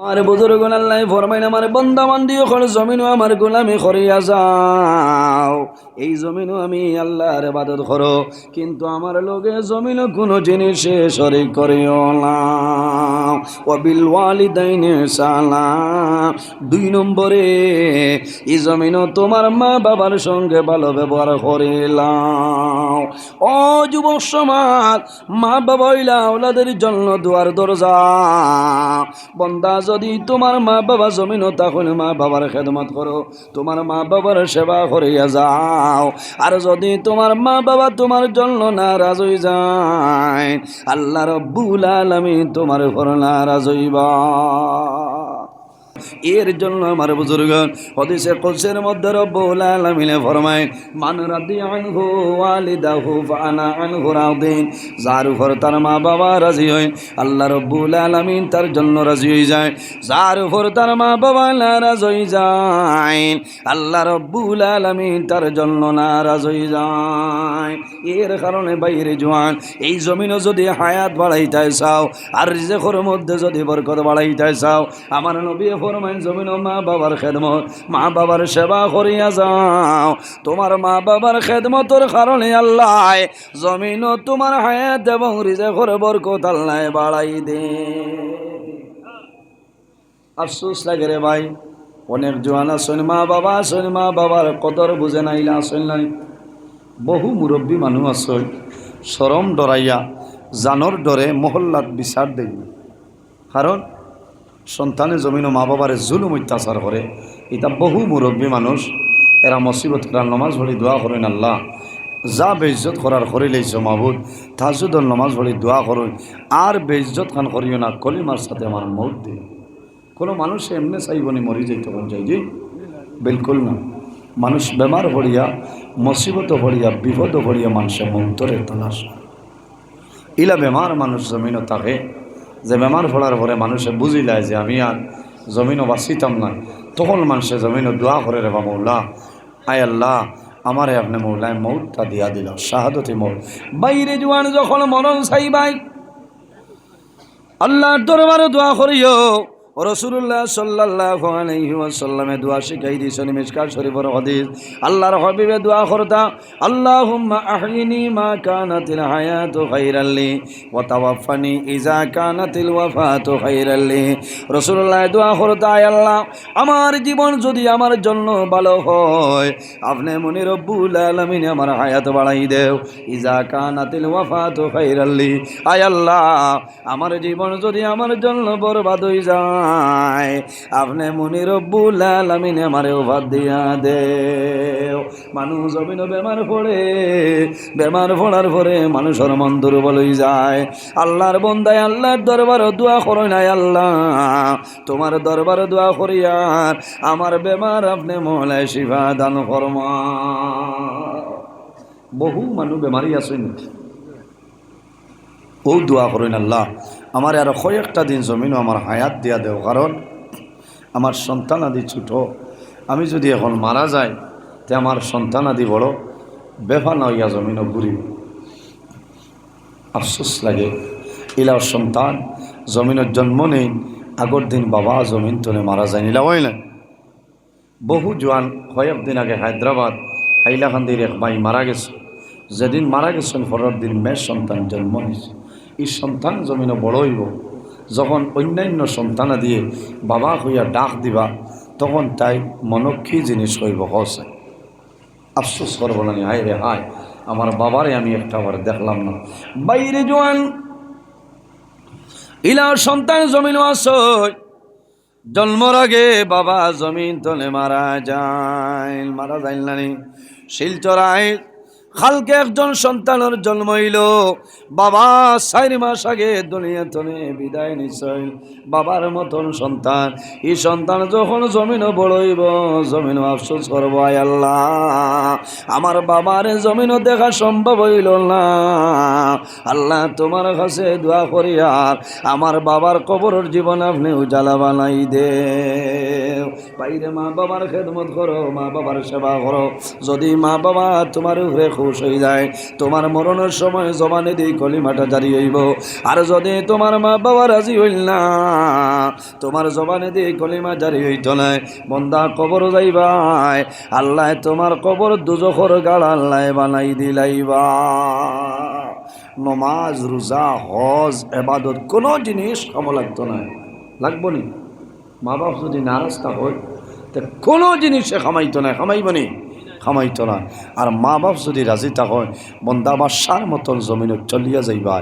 আমার বুজুর্গ আল্লাহ ফরমাইন আমার বান্দা বান্দি ওখানে জমিনও আমার গোলামি করিয়া যাও। এই জমিনও আমি আল্লাহর ইবাদত করো, কিন্তু আমার লগে জমিনও কোনো জিনিসে শরীক করিও না। ওয়াবিল ওয়ালিদাইনি সালাম। 2 নম্বরে এই জমিনও তোমার মা বাবার সঙ্গে ভালো ব্যবহার করিলাম। ও যুবক সমাজ, মা বাবা হইলা আওলাদের জন্য দুয়ার দরজা। বন্দা যদি তোমার মা বাবা জমিন তাহলে মা বাবার খেদমত করো, তোমার মা বাবার সেবা করিয়া যাও। আর যদি তোমার মা বাবা তোমার জন্য নারাজ হয়ে যায়, আল্লাহ রাব্বুল আলামিন তোমার উপর নারাজ হইবা। এর জন্য আমার বুজুর্গ হাদিসে কুদসির মধ্যে রব্বুল আলামিন ফরমায়, মান রাদিয়া আনহু ওয়ালিদাহু ফাআনা আনহু রাদিন। যার উপর তার মা বাবা রাজি হয়, আল্লাহ রব্বুল আলামিন তার জন্য রাজি হয়ে যায়। যার উপর তার মা বাবা নারাজ হয়ে যায়, আল্লাহ রব্বুল আলামিন তার জন্য নারাজ হয়ে যায়। এর কারণে বাইরে জওয়ান, এই জমিনও যদি হায়াত বাড়াইতে চাও আর রিজেকের মধ্যে যদি বরকত বাড়াইতে চাও, আমার নবী ফরমাইন জমিন মা বাবার খেদমত, মা বাবার সেবা করিয়া যাও। তোমার মা বাবার খেদমতের কারণে আল্লাহ জমিন তোমার হায়াত এবং রিজেকের বরকত আল্লাহ বাড়াই দে। আফসোস লাগে রে ভাই, অনেক জোয়ান আছেন মা বাবা আছেন, মা বাবার কদর বুঝে নাইলা আসেন নাই। বহু মুরব্বী মানুষ আছে শরম ডরাইয়া জানর ডরে মহল্লাত বিচার দেয়, কারণ সন্তানে জমিন ও মা বাবারে জুলুম অত্যাচার করে। এটা বহু মুরব্বী মানুষ, এরা মুসিবত করার নমাজ ভরি দোয়া করেন, আল্লাহ যা বেইজ্জত করার করে লইছ মাহবুদ, তাহাজ্জুদের নমাজ ভরি দোয়া করুন, আর বেইজ্জত খান করিও না, কলিমার সাথে আমার মৌত দিন। কোনো মানুষ এমনি চাইবনি মরি যাইতে কোন চাই জি? বিলকুল না। মানুষ বেমার ভরিয়া মুসিবত ভরিয়া বিপদ ভরিয়া মানুষের মন্তরে তালাশ। ইলা বেমার মানুষ জমিনও থাকে, যে বেমার পড়ার পরে মানুষে বুঝিলায় যে আমি আর জমিনও বাঁচিতাম না, তখন মানুষে জমিনও দোয়া করে রে বা মৌলা, আয় আল্লাহ আমারে আপনি মৌলায় মৌতটা দিয়া দিল, শাহাদতি মৌত। বাইরে জোয়ান যখন মরণ চাইবাই আল্লাহর দরবারে দোয়া করিও। রাসূলুল্লাহ সাল্লাল্লাহু আলাইহি ওয়াসাল্লামে দোয়া শিখাই দিয়েছেন, মিশকাত শরীফের হাদিস। আল্লাহর হাবিবে দোয়া করতা, আল্লাহুম্মা আহইনি মা কানাতিল হায়াতু খায়রাল লি ওয়া তাওয়াফানি ইযা কানাতিল ওয়াফাতু খায়রাল লি। রাসূলুল্লাহ দোয়া করতা, আয় আল্লাহ আমার জীবন যদি আমার জন্য ভালো হয়, আপনি মনে রব্বুল আলামিন আমার হায়াত বাড়াই দেও। ইযা কানাতিল ওয়াফাতু খায়রাল লি, আয় আল্লাহ আমার জীবন যদি আমার জন্য বরবাদ হয়ে যায়, আপনি মনি রব্বুল আলামিন আমারে ওভার দিয়া দেও। মানুষ জমিন বেমার পড়ে, বেমার পড়ার পরে মানুষের মন দুর্বল হয়ে যায়। আল্লাহর বন্দায় আল্লাহর দরবার দোয়া করো নাই, আল্লাহ তোমার দরবার দোয়া করিয়ার আমার বেমার আপনি মহলায় শিফা দান ফরমা। বহু মানুষ বেমারি আছেন, ও দোয়া করেন আল্লাহ আমার আরো কয়েকটা দিন জমিনও আমার হায়াত দিয়া দেও, কারণ আমার সন্তান আদি ছোট, আমি যদি এখন মারা যাই তে আমার সন্তান আদি বড় বেফানা হইয়া জমিনও ঘুরিব। আফসোস লাগে, ইলার সন্তান জমিনের জন্ম নেই, আগর দিন বাবা জমিন তলে মারা যায়, নিলা হয় না। বহু জোয়ান কয়েকদিন আগে হায়দ্রাবাদ হাইলাকান্দির এক ভাই মারা গেছে। যেদিন মারা গেছেন পরের দিন মেয়ের সন্তান জন্ম নিয়েছে। এই সন্তান জমিনে বড় হইব, যখন অন্যান্য সন্তানা দিয়ে বাবা হইয়া ডাক দিবা, তখন তাই মনক্ষী জিনিস হইব হসে। আফসোস করবো না, হায় রে হায় আমার বাবারে আমি একটা বার দেখলাম না। বাইরে জোয়ান ইলার সন্তান জমিন আসো, জন্মর আগে বাবা জমিন তলে মারা যায় না নি। শিলচরায় খালকে একজন সন্তানের জন্ম হইল, বাবা 4 মাস আগে দুনিয়া তলে বিদায় নিছিল। বাবার মতন সন্তান, এই সন্তান যখন জমিন বড় হইব, জমিন আফসোস করব, আয় আল্লাহ আমার বাবার জমিন দেখা সম্ভব হইল না। আল্লাহ তোমার কাছে দোয়া করি আর আমার বাবার কবরের জীবন আপনি উজালা বানাই দে। বাইরে মা বাবার খেদমত করো, মা বাবার সেবা করো। যদি মা বাবা তোমার উপরে খুব বেহুশ হয়ে যায়, তোমার মরণের সময় জবানে দিয়ে কলিমাটা জারি হইব। আর যদি তোমার মা বাবা রাজি হইল না, তোমার জবানে দিয়ে কলিমা জারি হইত না, বন্দা কবর যাইবাই, আল্লাহ তোমার কবর দুজখর গাড় আল্লাহ বানাই দিলাইবা। নমাজ, রোজা, হজ, এবাদত কোনো জিনিস কাম লাগতো না, লাগবো নি? মা বাপ যদি নারাজটা হয় তো কোনো জিনিসে খামাইতো না, খামাইবনি, খামাইতো না। আর মা বাপ যদি রাজি তা হয়, বন্দা বাসার মতন জমিনে চলিয়া যাইবা,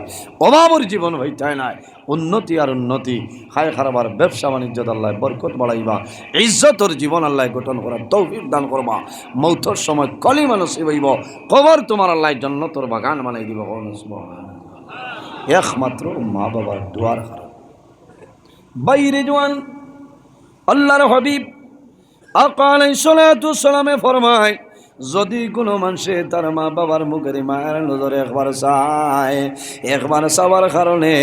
অভাবর জীবন হইতায় নাই, উন্নতি আর উন্নতি, খায় খারাবার ব্যবসা বাণিজ্য আল্লাহ বরকত বাড়াইবা, ইজ্জতর জীবন আল্লাহ গঠন করার তৌফিক দান করবা, মৌতর সময় কলিমা নসিব হইব, কবর তোমার আল্লাহ জান্নাতের বাগান বানাই দিব। একমাত্র মা বাবার দুয়ার হারা। বাইরে জওয়ান আল্লাহর হাবিব আকা আলাইহিস সালাতু সালামে ফরমায়, যদি কোনো মানুষে তার মা বাবার মুখের মায়ের নজরে একবার চায়, একবার চাওয়ার কারণে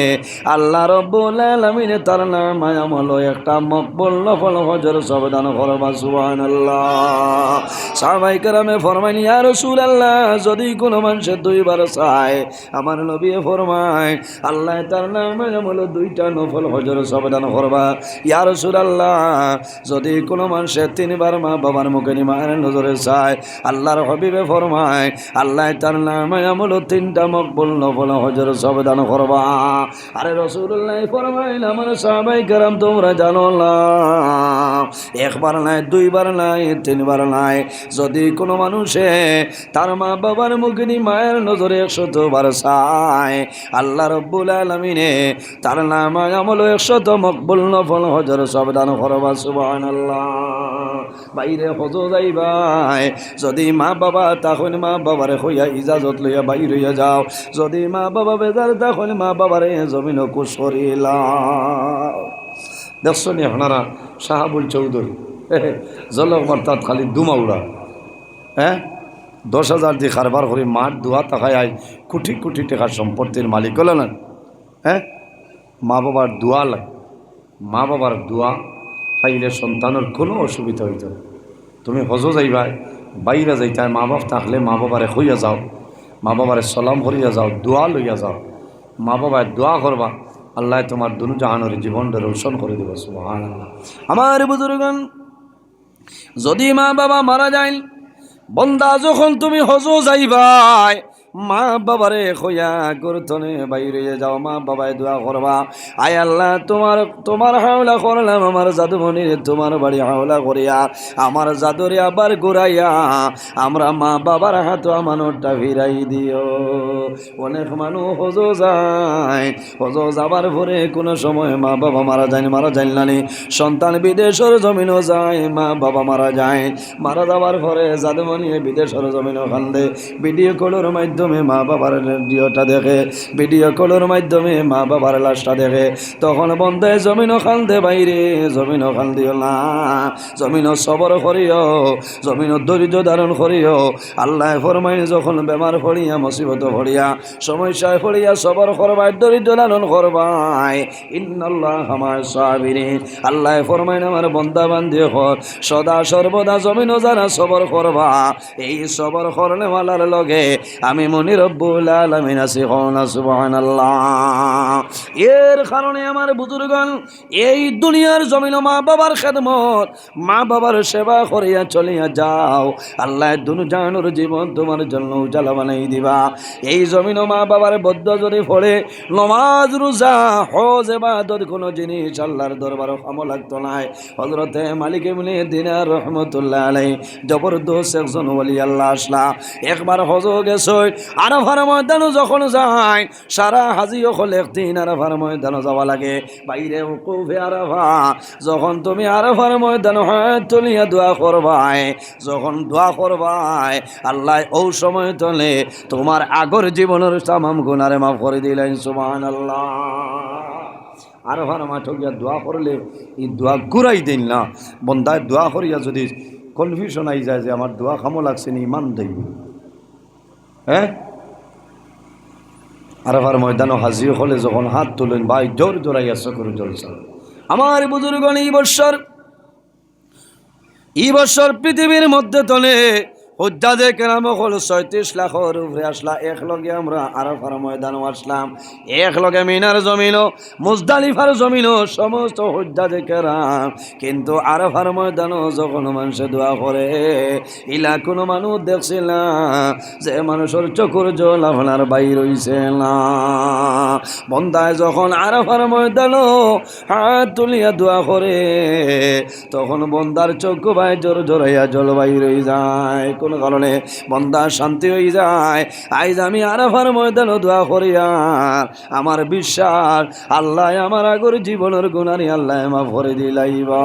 আল্লাহ রাব্বুল আলামিন তার নাম আমল একটা মকবুল নফল হজর সবদান করবা। সুবহানাল্লাহ। সাহাবায়ে কেরামে ফরমাইন, ইয়া রাসূলুল্লাহ, যদি কোনো মানুষে দুইবার চায়, আমার নবী ফরমায় আল্লাহ তার নাম আমল দুইটা নফল হজর সবদান করবা। ইয়া রাসূলুল্লাহ, যদি কোনো মানুষে তিনবার মা বাবার মুখের মায়ের নজরে চায়, আল্লাহর হাবিবে ফরমায় আল্লাহ তার নামে আমল তিনটা মকবুল নফল হজর সব দান করবা। আরে রাসূলুল্লাহ ফরমাইল, আমার সাহাবায়ে কেরাম তোমরা জানো না, একবার নাই, দুইবার নাই, তিনবার নাই, যদি কোনো মানুষে তার মা বাবার মুখনি মায়ের নজরে 100 বার চায়, আল্লাহ রাব্বুল আলামিনে তার নামে আমল 100 মকবুল নফল হজর সব দান করবা। সুবহানাল্লাহ। বাইরে হজ যাইবাই, যদি মা বাবা তখন মা বাবারে হইয়া ইজাজত লইয়া বাইর হইয়া যাও, যদি মা বাবা বেজার তখন মা বাবারে জমিন কুশ করিলাম। দেখছেন আপনারা শাহাবুল চৌধুরী জলক অর্থাৎ খালি দুমাউড়া, 10,000 দিয়ে কারবার করে মাঠ দুয়া টাকায় আয় কোটি কোটি টাকার সম্পত্তির মালিক হলেন। মা বাবার দোয়া লাগে, মা বাবার দোয়া পাইলে সন্তানের কোনো অসুবিধা হইত। তুমি হজ যাইবাই, বাইরে যাইতাই, মা বাপ থাকলে মা বাবারে হইয়া যাও, মা বাবারে সালাম করিয়া যাও, দোয়া লইয়া যাও, মা বাবায় দোয়া করবা, আল্লাহ তোমার দুনু জাহানের জীবনটা রোশন করে দেব। সুবহানাল্লাহ। আমার বুজুর্গণ, যদি মা বাবা মারা যায়, বন্দা যখন তুমি হজ যাইবাই, মা বাবারে হইয়া গুরুতনে বাইরে যাও, মা বাবায় দোয়া করবা, আয় আল্লাহ তোমার হাওলা করলাম, আমার জাদুমণির তোমার বাড়ি হাওলা করিয়া আমার জাদুরে আবার ঘুরাইয়া আমরা মা বাবার হাত আমানটা ফিরাই দিও। অনেক মানুষ হজ যায়, হজ যাবার পরে কোনো সময় মা বাবা মারা যায় নানি, সন্তান বিদেশের জমিনও যায়, মা বাবা মারা যায়, মারা যাবার পরে জাদুমণি বিদেশের জমিনও কান্দে, ভিডিও কলের মাধ্যমে মা বাবার রেডিওটা দেখে, ভিডিও কলের মাধ্যমে মা বাবার লাশটা দেখে, তখন বন্ধে জমিনও কান্দে, বাইরে জমিনও কান্দিও না, জমিনও সবর করিও, জমিনও ধৈর্য ধারণ করিও। আল্লাহ ফরমাই, যখন বেমার পড়িয়া মুসিবত পড়িয়া সমস্যায় পড়িয়া সবর করবাই, ধৈর্য ধারণ করবাই, ইন্নাল্লাহা মা'আস সাবিরিন। আল্লাহ ফরমাই, আমার বান্দা বান্দি হল সদা সর্বদা জমিনও যারা সবর করবা, এই সবর করলে ওয়ালার লগে আমি মনি রব্বুল আলামিন আছি। সুবহানাল্লাহ। এর কারণে আমার বুজুর্গণ, এই দুনিয়ার জমিন মা বাবার খেদমত, মা বাবার সেবা করিয়া চলিয়া যাও, আল্লাহ দুনু জাহানের জীবন তোমার জন্য উজালা বানাই দিবা। এই জমিন মা বাবার বদ্ধ যদি পড়ে, নমাজ, রোজা, হজ, ইবাদত কোনো জিনিস আল্লাহর দরবারে কাম লাগতো না। হযরতে মালিক ইবনে দিনার রহমাতুল্লাহ আলাইহি জবরদস্ত একজন ওলি আল্লাহ আসলা, একবার হজ গেছে, আরাফার ময়দানে যখন যায়, সারা হাজি হলে একদিন আরাফার ময়দানে যাওয়া লাগে, বাইরে উকুফে আরাফা, যখন তুমি আরাফার ময়দানে হাত তুলিয়া দোয়া করবাই, যখন দোয়া করবাই, আল্লাহ ও সময় তলে তোমার আগর জীবনের তামাম গুনারে মাফ করে দিলেন। সুবহানাল্লাহ। আরাফার মাঠে গিয়া দোয়া করলে এই দোয়া ঘুরাই দিন না, বন্দায় দোয়া করিয়া যদি কনফিউশন আই যায় যে আমার দোয়া খামো লাগছে না, ইমান দেই, আরাফার ময়দানও হাজির হলে যখন হাত তুলেন, ভাই জোর জোরাইয়া চকর জলসা। আমার বুজুর্গণ, এই বৎসর পৃথিবীর মধ্যে তলে হুজ্জাজে কেরাম হল ৩৬ লাখের উপরে আসলা, একলগে আমরা আরাফার ময়দানও আসলাম, একলগে মিনার জমিনও মুজদালিফার জমিনও সমস্ত হুজ্জাজে কেরাম। কিন্তু আরাফার ময়দানও যখন মানুষে দোয়া করে, ইলা কোনো মানুষ দেখছিল না যে মানুষের চকুর জল আপনার বাইর হইছে না। বন্দায় যখন আরাফার ময়দানও হাত তুলিয়া দোয়া করে, তখন বন্দার চক্ষু ভাই জোর জোরাইয়া জল বাইর হয়ে যায়। কোন কারণে বন্দা শান্তি হয়ে যায়। আইজ আমি আরাফার ময়দানও দোয়া করিয়া আমার বিশ্বাস আল্লাহ আমার আগর জীবনের গুনারি আল্লাহ মাফ করে দিলাইবা।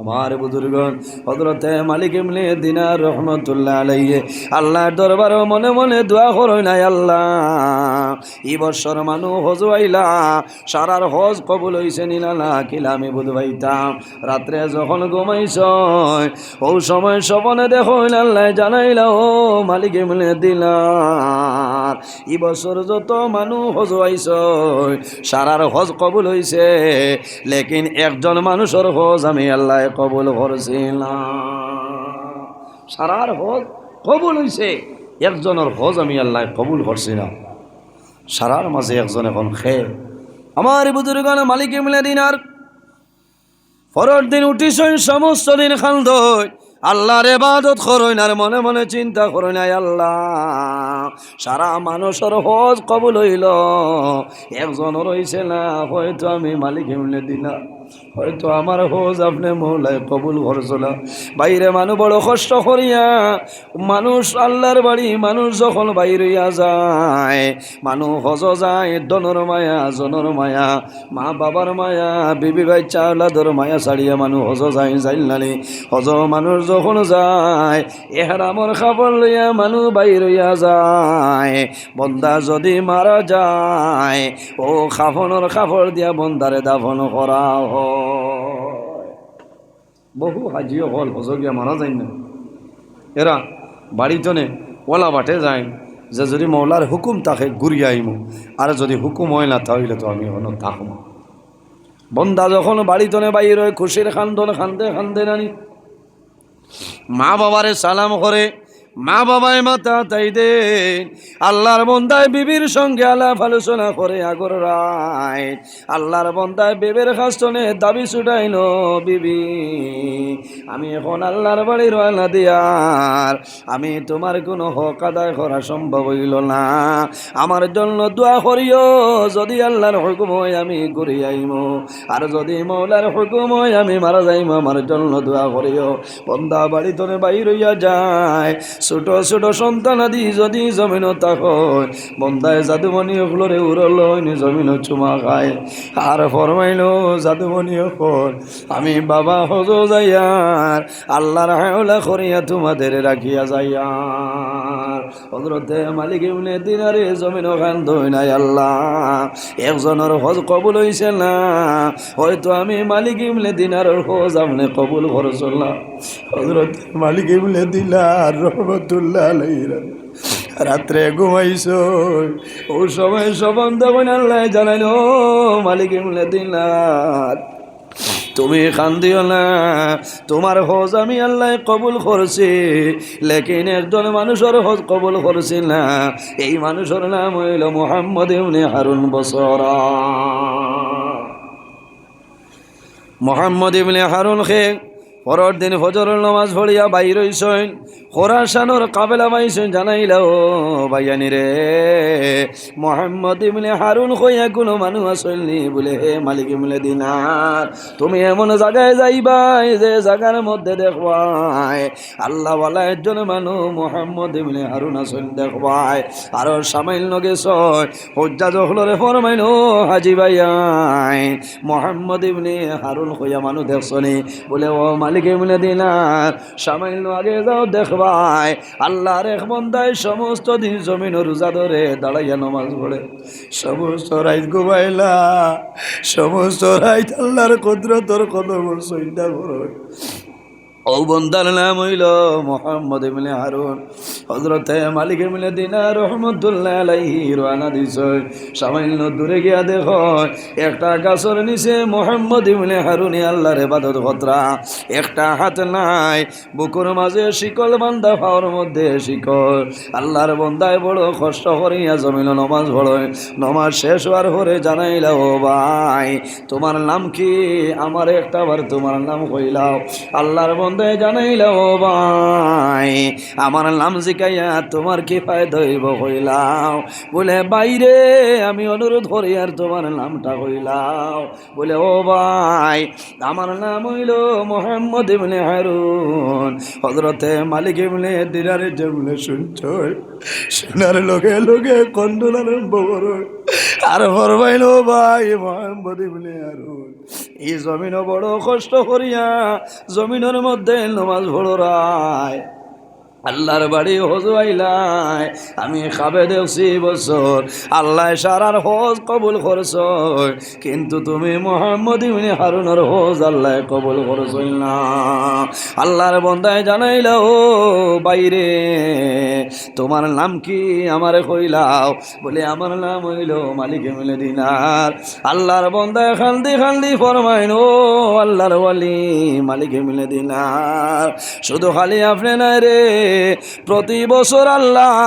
আমার বুজুর্গণ হযরতে মালিক ইবনে দিনার রহমাতুল্লাহ আলাইহি আল্লাহর দরবারে মনে মনে দোয়া করই নাই, আল্লাহ এই বছর মানুষ হজ আইলা, সারার হজ কবুল হইছে নিলালা কিলা আমি বুঝবাইতাম। রাত্রে যখন ঘুমাইছ ও সময় স্বপনে দেখো আল্লাহ জানাইলা, ও মালিক ইবনে দিনার এই বছর যত মানুষ হজ আইছ সারার হজ কবুল হইছে, লেকিন একজন মানুষের হজ আমি আল্লাহ কবুল করছিলাম। সারার হজ কবুল হইছে, একজনের হজ আমি আল্লাহ কবুল করছি না। সারার মাঝে একজন এখন খেয়ে আমার বুজুর্গান মালিক ইবনে দিনার পরের দিন উঠিছেন, সমস্ত দিন খান্দই আল্লাহর ইবাদত করই না, মনে মনে চিন্তা করই নাই আল্লাহ সারা মানুষের হজ কবুল হইল, একজন রইছে না, হয়তো আমি মালিক ইবনে দিনার, হয়তো আমার হজ আপনি মৌলায় কবুল করছিল। বাইরে মানুষ বড় কষ্ট করিয়া মানুষ আল্লাহর বাড়ি মানুষ যখন বাইর হইয়া যায়, মানুষ হজ যায় দনর মায়া জনর মায়া মা বাবার মায়া বিবি বাচ্চা আল্লাহর মায়া ছাড়িয়া মানুষ হজ যায় যাইলানি। হজ মানুষ যখন যায় এহরামর খাবার লইয়া মানুষ বাইর হইয়া যায়, বন্দা যদি মারা যায় ও খাফনের খাফড় দিয়া বন্দারে দাফন করা হয়। বহু হাজিও হল হজ গিয়া মারা যায় না, এরা বাড়িতনে ওলা বাটে যায় যে যদি মৌলার হুকুম তাকে ঘুরিয়ে আইমু, আর যদি হুকুম হয় না তাহলে তো আমি হন থাকবো। বন্দা যখন বাড়িতনে বাইর হয় খুশির খান্দন খান্দে খান্দে নানি মা বাবারে সালাম করে, মা বাবায় মাতা তাই দে আল্লাহর বন্দায় বিবির সঙ্গে আলাপ আলোচনা করে আগর রায় আল্লাহর বন্দায় বিবির খাস্তনে দাবি ছুটাইল, বিবি আমি এখন আল্লাহর বাড়ি রওনা দিয়ার, আমি তোমার কোনো হক আদায় করা সম্ভব হইল না, আমার জন্য দোয়া করিও, যদি আল্লাহর হুকুম হয় আমি ঘুরে আইম, আর যদি মৌলার হুকুম হয় আমি মারা যাইম, আমার জন্য দোয়া করিও। বন্দা বাড়ি তোরে বাইর হইয়া যায়, ছোট ছোট সন্তান আদি যদি জমিন তাকয় বন্দায় জাদুমণি হলরে উড়ল জমিন চুমা খায়, আর ফরমাইল জাদুমণি হল আমি বাবা হজ যাইয়ার আল্লাহর হাওলা করিয়া তোমাদের রাখিয়া যাইয়ার। হযরতে মালিক ইবনে দিনারে জমিন খান্দই নাই আল্লাহ একজনের হজ কবুল হইছে না, হয়তো আমি মালিক ইবনে দিনারের হজ আপনি কবুল করছলা। হযরতে মালিক ইবনে দিনার রহমাতুল্লাহ আলাইহি রাত্রে ঘুমাইছ ও সময় সবন দেবেন আল্লাহ জানাইল, মালিক ইবনে দিনার তুমি কান্দিও না, তোমার হজ আমি আল্লাহ কবুল করছি, লেকিন একজন মানুষের হজ কবুল করছি না, এই মানুষের নাম হইল মুহাম্মদ ইবনে হারুন বসরা। মুহাম্মদ ইবনে হারুন খে পরের দিন ফজরের নামাজ পড়িয়া বাইর হইছেন, খোরাসানোর কাবেলা পাইছেন, জানাইলা ও ভাইয়ানি রে মুহাম্মদ ইবনে হারুন কইয়া কোনো মানুষ আসলনি বলে, হে মালিক ইবনে দিনার তুমি এমন জায়গায় যাইবাই যে জায়গার মধ্যে দেখবাই আল্লাহওয়ালা একজন মানুষ মুহাম্মদ ইবনে হারুন আসল দেখবাই, আর সামাইল গেছ হজ্জাজ হলরে ফরমাইল হাজি ভাইয়াই মুহাম্মদ ইবনে হারুন কইয়া মানুষ দেখছনি বলে, ও মালিক ইবনে দিনার সামাইল আগে যাও দেখবাই আল্লাহর এক বান্দায় সমস্ত দিন জমিন রোজা ধরে দাঁড়াইয়া নামাজ পড়ে, সমস্ত রাত ঘুমাইলা, সমস্ত রাত আল্লাহর কুদরতর কদম চিন্তা করো, ও বন্দার নাম হইল মোহাম্মদ ইবনে হারুন। হযরতে মালিক ইবনে দিনার রহমতুল্লাহ আলাইহি রওনা দিছে। সামান্য দূরে গিয়া দেখো একটা গাছের নিচে মোহাম্মদ ইবনে হারুন আল্লাহর ইবাদত করতরা। একটা হাত নাই, বুকুর মাঝে শিকল বান্ধা, পাওয়ার মধ্যে শিকল। আল্লাহর বন্দায় বড় কষ্ট করিয়া জমিন নমাজ পড়ে। নমাজ শেষ হওয়ার পরে জানাইলা, ও ভাই তোমার নাম কি? আমার একটা বার তোমার নাম কইলাও। আল্লাহর বন্দায় জানাইলা, ও ভাই আমার নাম জিকাইয়া তোমার কি ফায়দা হইব কইলাও। বলে বাইরে আমি অনুরোধ করি আর তোমার নামটা কইলাও। বলে ও ভাই আমার নাম হইল মোহাম্মদ ইবনে হারুন। হযরতে মালিক ইবনে দিনার যেমনে শুনছ, শোনার লগে লগে কন্দন আরম্ভ করো আর ফরমাইল, ভাই মোহাম্মদ ইবনে হারুন এই জমিন বড় কষ্ট করিয়া জমিনের মধ্যে নমাজ পড়রায় আল্লাহর বাড়ি হজ আইলাই। আমি খাবে দেখছি বছর আল্লাহ সারার হজ কবুল করছ, কিন্তু তুমি মোহাম্মদ ইবনে হারুনের হজ আল্লাহ কবুল করছ না। আল্লাহর বন্দায় জানাইলা, ও বাইরে তোমার নাম কি? আমারে কইলাও। বলে আমার নাম হইল মালিক ইবনে দিনার। আল্লাহর বন্দায় খান্দি খান্দি ফরমাইন, ও আল্লাহর ওয়ালি মালিক ইবনে দিনার, শুধু খালি আপনি নাই রে, প্রতি বছর আল্লাহ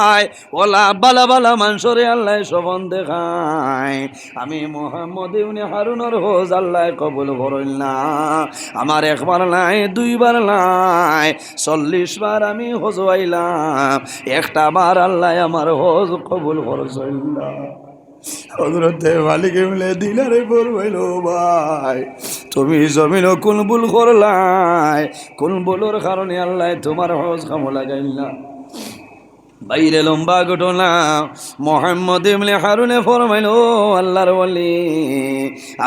ওলা বালা বালা মানুষরে আল্লাহ সবন দেখায়। আমি মোহাম্মদ ইবনে হারুনের হজ আল্লাহ কবুল করল না। আমার একবার নাই, দুইবার নাই, 40 বার আমি হজ আইলাম, একটা বার আল্লাহ আমার হজ কবুল করছিল না। হযরতে মালিক ইবনে দিনারে বলল, ভাই তুমি জমিন কোন ভুল করলাই? কোন ভুলের কারণে আল্লাহ তোমার হজ কাম লাগাইল না? বাইরে লম্বা ঘটনা। মোহাম্মদ ইবনে হারুনে ফরমাইল, ও আল্লাহর ওয়ালি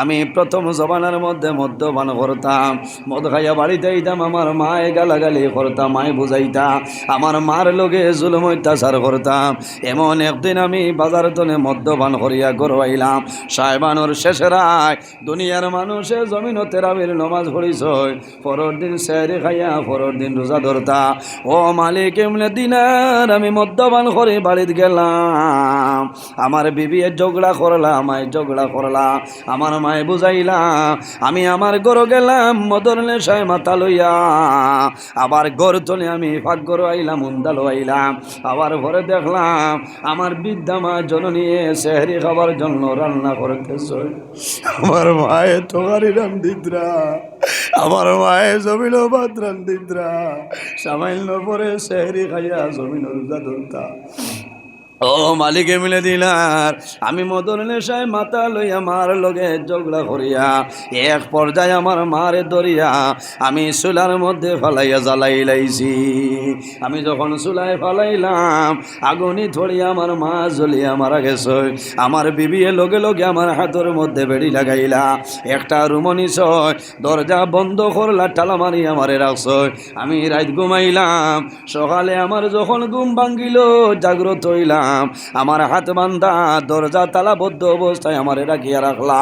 আমি প্রথম জবানের মধ্যে মদ্যপান করতাম, মদ খাইয়া বাড়িতে আইতাম, আমার মায়ে গালাগালি করতাম, মায়ে বুঝাইতা, আমার মার লগে জুলুম অত্যাচার করতাম। এমন একদিন আমি বাজার তনে মদ্যপান করিয়া গড়াইলাম। সাহেবানোর শেষের রায় দুনিয়ার মানুষে জমিন তেরাবির নমাজ পড়িছ, পরের দিন সেহরি খাইয়া পরের দিন রোজা ধরতা। ও মালিক ইবনে দিনার আমি মদ্যপান করে বাড়িতে গেলাম, আমার বিবি ঝগড়া করলাম, মায় ঝগড়া করলাম, আমার মায় বুঝাইলাম, আমি আমার ঘর গেলাম মদর নেশায় মাথা লইয়া, আবার ঘর চলে আমি ফাঁক ঘর আইলাম, উন্দালো আইলাম, আবার ঘরে দেখলাম আমার বৃদ্ধা মা জননী সেহরি খাবার জন্য রান্না করতেছ। আমার মায়ে তোগারি রান্দিদ্রা, আমার মায়ে জমিল ভাত রান্দিদ্রা, সামান্য পরে সেহরি খাইয়া জমিন রোজা ধরতা। ও মালিক ইবনে দিনার আমি মদর নেশায় মাথা লইয়া মার লগে ঝগড়া করিয়া এক পর্যায়ে আমার মারে ধরিয়া আমি চুলার মধ্যে ফালাইয়া জ্বালাই লাইছি। আমি যখন চুলায় ফালাইলাম আগুনি ধরিয়া আমার মা জ্বলিয়া মারা গেছে। আমার বিবিয়ে লগে লগে আমার হাতের মধ্যে বেড়ি লাগাইলা, একটা রুমনি ছয় দরজা বন্ধ করলা, টালা মারি আমারে রাখছ। আমি রাত ঘুমাইলাম, সকালে আমার যখন ঘুম ভাঙ্গিল জাগ্রত হইলাম, আমার হাত বান্ধা দরজা তালাবদ্ধ অবস্থায় আমারে রাখিয়া রাখলা।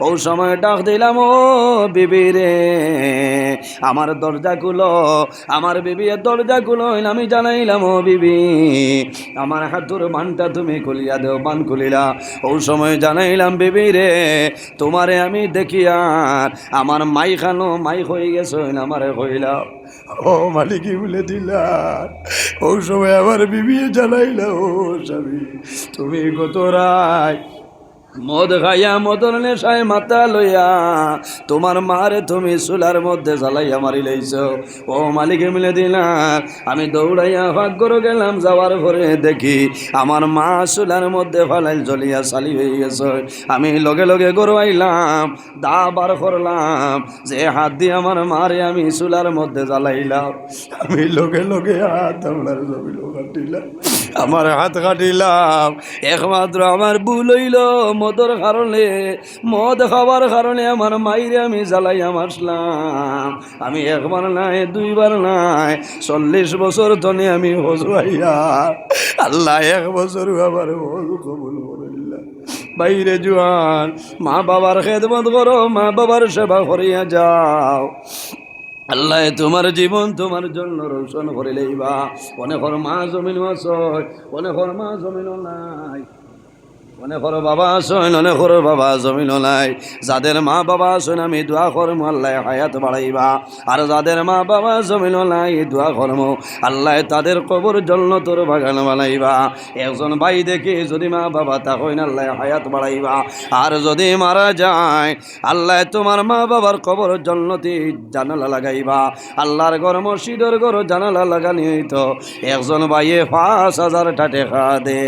ও সময় ডাক দিলাম, ও বিবি রে আমার দরজা খুলো, আমার বিবি দরজা খুলো। আমি জানাইলাম, ও বিবি আমার হাতুর বানটা তুমি খুলিয়া দেও, বান খুলিলা। ও সময় জানাইলাম, বিবি রে তোমারে আমি দেখি আর আমার মাই খানো মাই হয়ে গেছে, আমারে কইলা। ও মালিক বলে দিলা। ও সময় আমার বিবি জানাইলা, ও স্বামী তুমি গত রায় মদ খাইয়া মদর নেশায় মাথা লইয়া তোমার মারে তুমি চুলার মধ্যে জ্বালাইয়া মারি লাইছ। ও মালিক মিলে দিলাম, আমি দৌড়াইয়া ভাগ্যর গেলাম, যাওয়ার পরে দেখি আমার মা চুলার মধ্যে ফালাই জ্বলিয়া চালি হয়ে গেছে। আমি লগে লগে গড়াইলাম, দা বার করলাম, যে হাত দিয়ে আমার মারে আমি চুলার মধ্যে জ্বালাইলাম, আমি লগে লগে হাত আমার জমিল কাটিলাম, আমার হাত কাটিলাম। একমাত্র আমার ভুল হইল মদর কারণে, মদ খাবার কারণে আমার মাইরে আমি জ্বালাইয়া মারলাম। আমি একবার নাই, দুইবার নাই, 40 বছর ধরে আমি হজুয়াইয়া আল্লাহ এক বছর আবার হজ কবুল করিলাম। বাইরে জোয়ান মা বাবার খেদমত করো, মা বাবার সেবা করিয়া যাও। আল্লাহ তোমার জীবন তোমার জন্য রোশন করে লইবা। অনেকর মা জমিন আসয়, অনেকর মা জমিন নাই, অনেকর বাবা আসেন, অনেকর বাবা জমিন নাই। যাদের মা বাবা আসেন আমি দোয়া করম আল্লাহ হায়াত বাড়াইবা, আর যাদের মা বাবা জমিন নাই দোয়া করম আল্লাহ তাদের কবর জান্নাতের বাগান বানাইবা। একজন ভাই দেখে যদি মা বাবা তাকইন আল্লাহ হায়াত বাড়াইবা, আর যদি মারা যায় আল্লাহ তোমার মা বাবার কবর জান্নাতে জানালা লাগাইবা। আল্লাহর ঘর মসজিদের ঘর জানালা লাগানি হইতো একজন ভাইয়ে 5,000 টাকা দে।